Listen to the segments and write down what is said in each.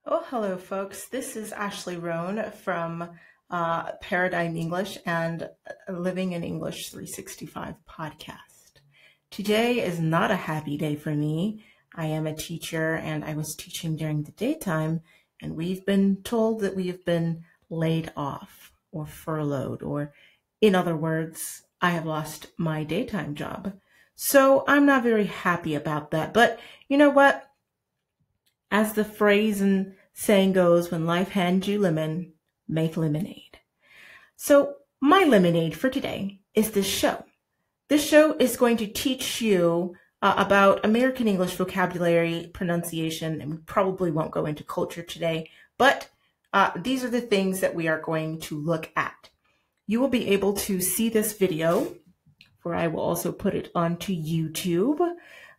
Oh, hello, folks. This is Ashley Roan from Paradigm English and Living in English 365 podcast. Today is not a happy day for me. I am a teacher and I was teaching during the daytime, and we've been told that we have been laid off or furloughed, or in other words, I have lost my daytime job. So I'm not very happy about that. But you know what? As the phrase and saying goes, when life hands you lemon, make lemonade. So my lemonade for today is this show. This show is going to teach you about American English vocabulary, pronunciation, and we probably won't go into culture today, but these are the things that we are going to look at. You will be able to see this video, where I will also put it onto YouTube.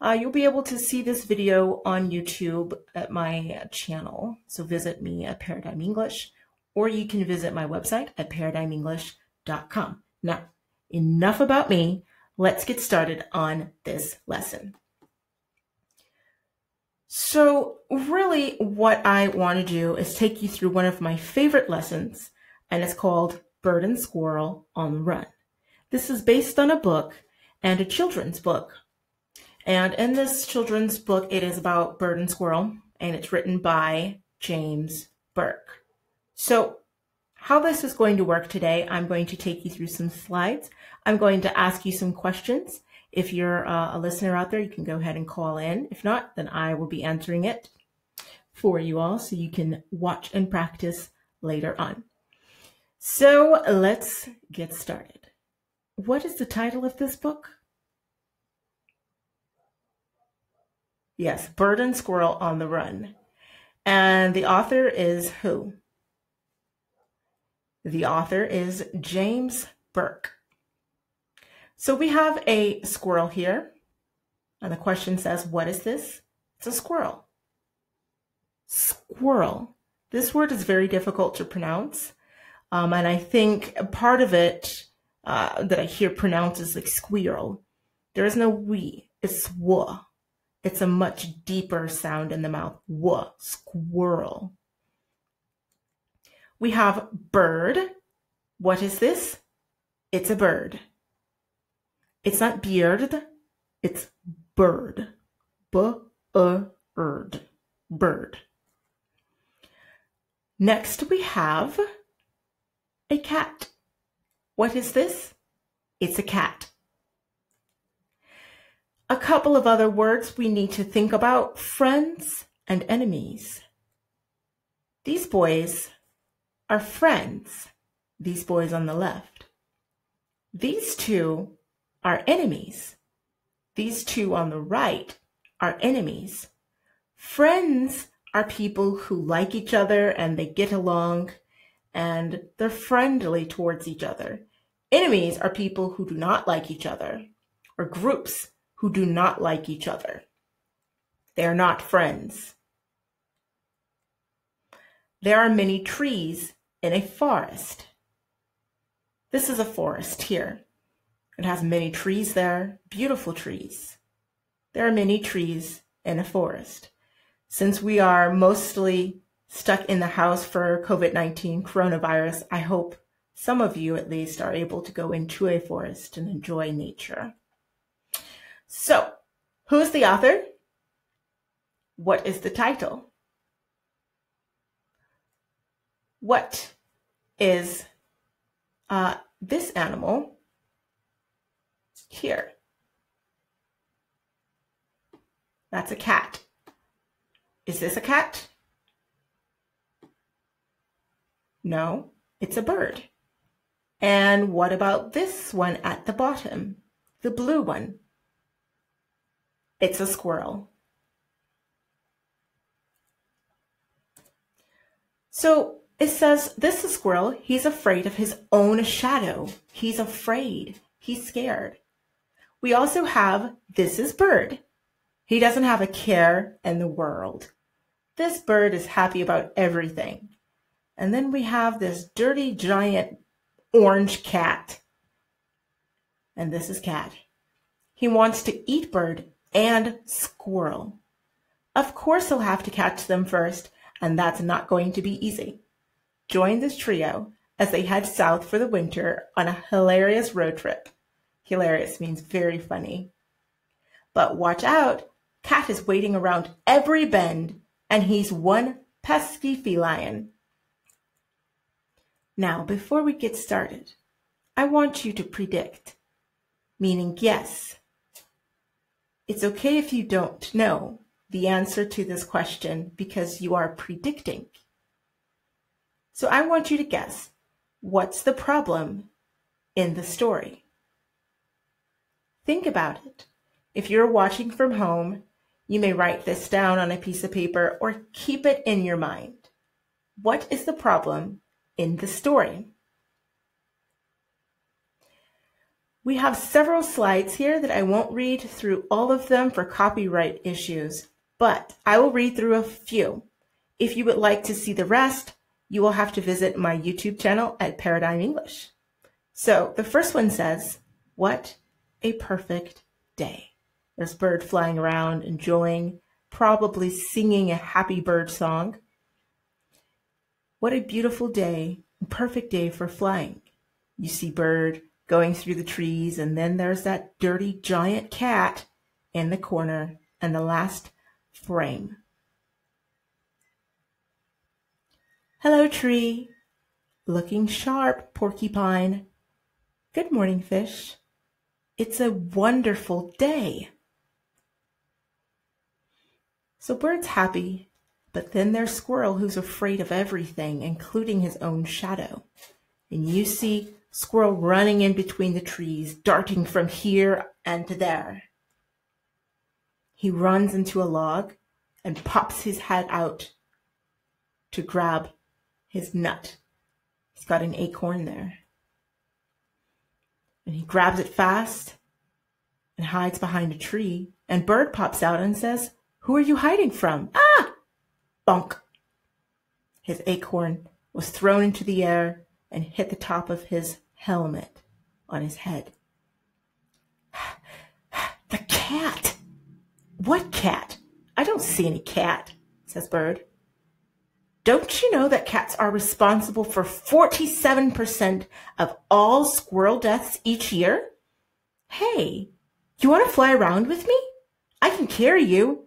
You'll be able to see this video on YouTube at my channel. So visit me at Paradigm English, or you can visit my website at paradigmenglish.com. Now, enough about me. Let's get started on this lesson. So really what I want to do is take you through one of my favorite lessons, and it's called Bird and Squirrel on the Run. This is based on a book and a children's book. And in this children's book, it is about bird and squirrel, and it's written by James Burke. So how this is going to work today, I'm going to take you through some slides. I'm going to ask you some questions. If you're a listener out there, you can go ahead and call in. If not, then I will be answering it for you all so you can watch and practice later on. So let's get started. What is the title of this book? Yes, Bird and Squirrel on the Run. And the author is who? The author is James Burke. So we have a squirrel here. And the question says, what is this? It's a squirrel. Squirrel. This word is very difficult to pronounce. And I think part of it that I hear pronounced is like squirrel. There is no we, it's w. It's a much deeper sound in the mouth. W, squirrel. We have bird. What is this? It's a bird. It's not beard, it's bird. B-a-erd, bird. Next we have a cat. What is this? It's a cat. A couple of other words we need to think about: friends and enemies. These boys are friends, these boys on the left. These two are enemies. These two on the right are enemies. Friends are people who like each other and they get along and they're friendly towards each other. Enemies are people who do not like each other, or groups who do not like each other. They are not friends. There are many trees in a forest. This is a forest here. It has many trees there, beautiful trees. There are many trees in a forest. Since we are mostly stuck in the house for COVID-19 coronavirus, I hope some of you at least are able to go into a forest and enjoy nature. So, who is the author? What is the title? What is this animal here? That's a cat. Is this a cat? No, it's a bird. And what about this one at the bottom, the blue one? It's a squirrel. So it says, this is a squirrel. He's afraid of his own shadow. He's afraid. He's scared. We also have, this is bird. He doesn't have a care in the world. This bird is happy about everything. And then we have this dirty, giant orange cat. And this is cat. He wants to eat bird and squirrel. Of course he'll have to catch them first, and that's not going to be easy. Join this trio as they head south for the winter on a hilarious road trip. Hilarious means very funny. But watch out, Cat is waiting around every bend, and he's one pesky feline. Now, before we get started, I want you to predict, meaning guess. It's okay if you don't know the answer to this question because you are predicting. So I want you to guess, what's the problem in the story? Think about it. If you're watching from home, you may write this down on a piece of paper or keep it in your mind. What is the problem in the story? We have several slides here that I won't read through all of them for copyright issues, but I will read through a few. If you would like to see the rest, you will have to visit my YouTube channel at Paradigm English. So the first one says, what a perfect day. There's a bird flying around, enjoying, probably singing a happy bird song. What a beautiful day, a perfect day for flying. You see bird going through the trees, and then there's that dirty giant cat in the corner and the last frame. Hello, tree. Looking sharp, porcupine. Good morning, fish. It's a wonderful day. So bird's happy, but then there's Squirrel who's afraid of everything, including his own shadow. And you see Squirrel running in between the trees, darting from here and to there. He runs into a log and pops his head out to grab his nut. He's got an acorn there. And he grabs it fast and hides behind a tree. And bird pops out and says, "Who are you hiding from?" Ah! Bonk. His acorn was thrown into the air and hit the top of his helmet on his head. The cat! What cat? I don't see any cat, says Bird. Don't you know that cats are responsible for 47% of all squirrel deaths each year? Hey, you want to fly around with me? I can carry you.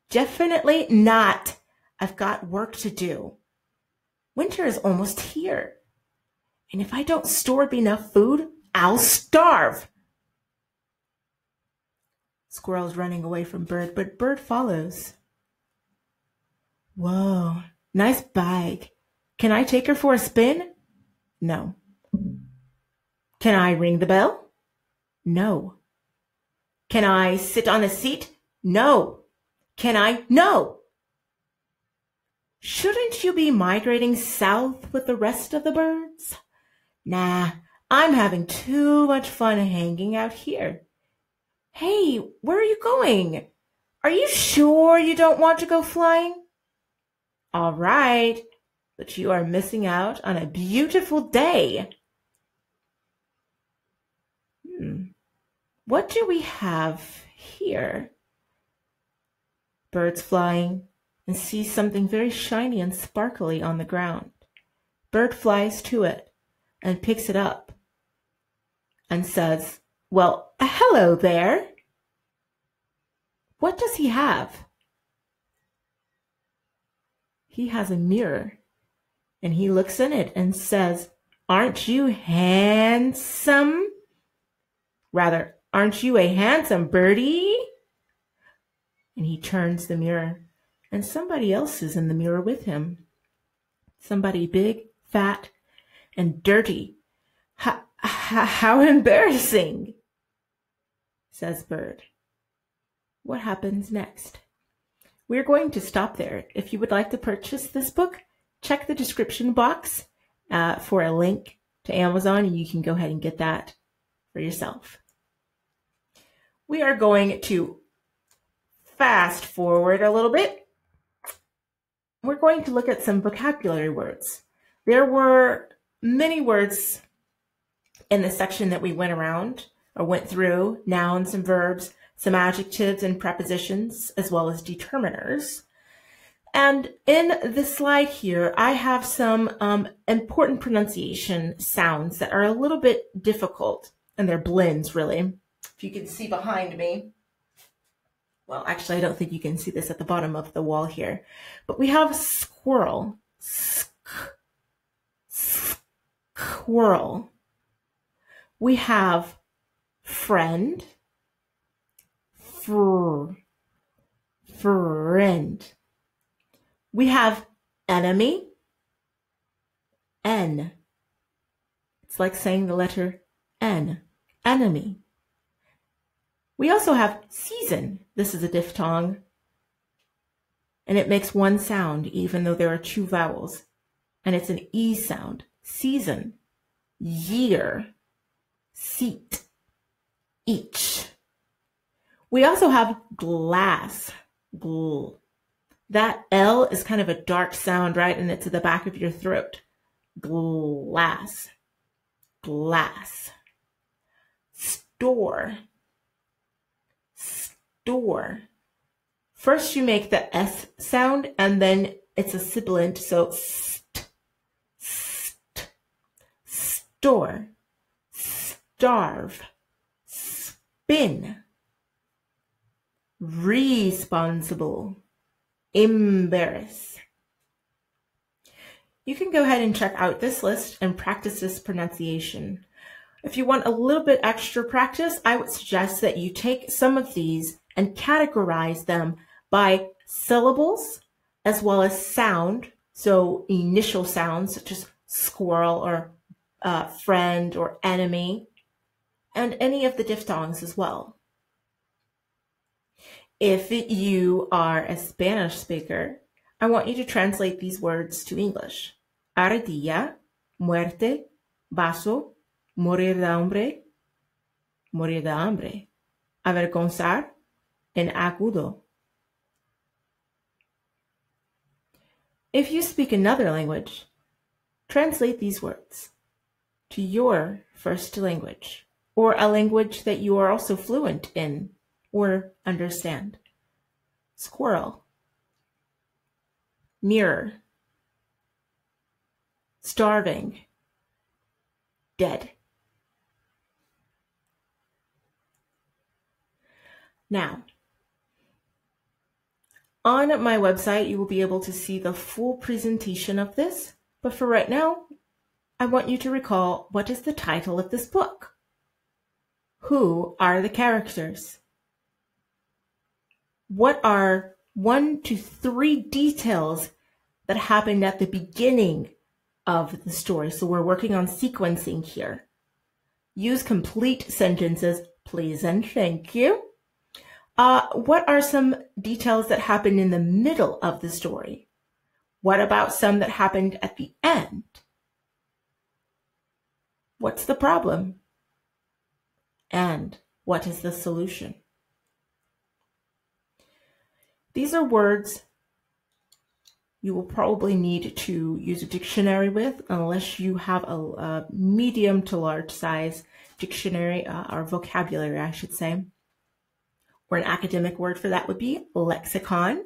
Definitely not. I've got work to do. Winter is almost here. And if I don't store up enough food, I'll starve. Squirrel's running away from Bird, but Bird follows. Whoa, nice bag. Can I take her for a spin? No. Can I ring the bell? No. Can I sit on a seat? No. Can I? No. Shouldn't you be migrating south with the rest of the birds? Nah, I'm having too much fun hanging out here. Hey, where are you going? Are you sure you don't want to go flying? All right, but you are missing out on a beautiful day. What do we have here? Bird's flying and sees something very shiny and sparkly on the ground. Bird flies to it and picks it up and says, "Well, hello there." What does he have? He has a mirror, and he looks in it and says, "Aren't you handsome? Rather, aren't you a handsome birdie?" And he turns the mirror, and somebody else is in the mirror with him. Somebody big, fat, and dirty. How embarrassing, says Bird. What happens next? We're going to stop there. If you would like to purchase this book, check the description box for a link to Amazon, and you can go ahead and get that for yourself. We are going to fast forward a little bit. We're going to look at some vocabulary words. There were many words in the section that we went through, nouns and verbs, some adjectives and prepositions, as well as determiners. And in this slide here, I have some important pronunciation sounds that are a little bit difficult, and they're blends, really. If you can see behind me, well, actually, I don't think you can see this at the bottom of the wall here, but we have squirrel, squirrel. We have friend, friend. We have enemy, N. It's like saying the letter N, enemy. We also have season. This is a diphthong, and it makes one sound even though there are two vowels, and it's an E sound. Season, year, seat, each. We also have glass, gl. That L is kind of a dark sound, right? And it's at the back of your throat. Glass, glass. Store, store. First you make the S sound, and then it's a sibilant, so st, store, starve, spin, responsible, embarrass. You can go ahead and check out this list and practice this pronunciation. If you want a little bit extra practice, I would suggest that you take some of these and categorize them by syllables as well as sound. So initial sounds such as squirrel or friend or enemy, and any of the diphthongs as well. If you are a Spanish speaker, I want you to translate these words to English. Ardilla, muerte, vaso, morir de hambre, morir de hambre, avergonzar, en agudo. If you speak another language, translate these words to your first language, or a language that you are also fluent in or understand. Squirrel, mirror, starving, dead. Now, on my website, you will be able to see the full presentation of this, but for right now, I want you to recall, what is the title of this book? Who are the characters? What are 1 to 3 details that happened at the beginning of the story? So we're working on sequencing here. Use complete sentences, please and thank you. What are some details that happened in the middle of the story? What about some that happened at the end? What's the problem? And what is the solution? These are words you will probably need to use a dictionary with, unless you have a medium to large size dictionary, or vocabulary, I should say. Or an academic word for that would be lexicon.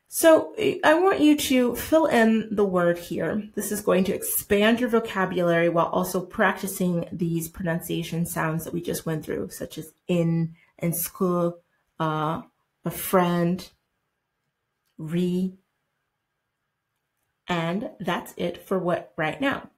So I want you to fill in the word here. This is going to expand your vocabulary while also practicing these pronunciation sounds that we just went through, such as in and school, a friend, re. And that's it for right now.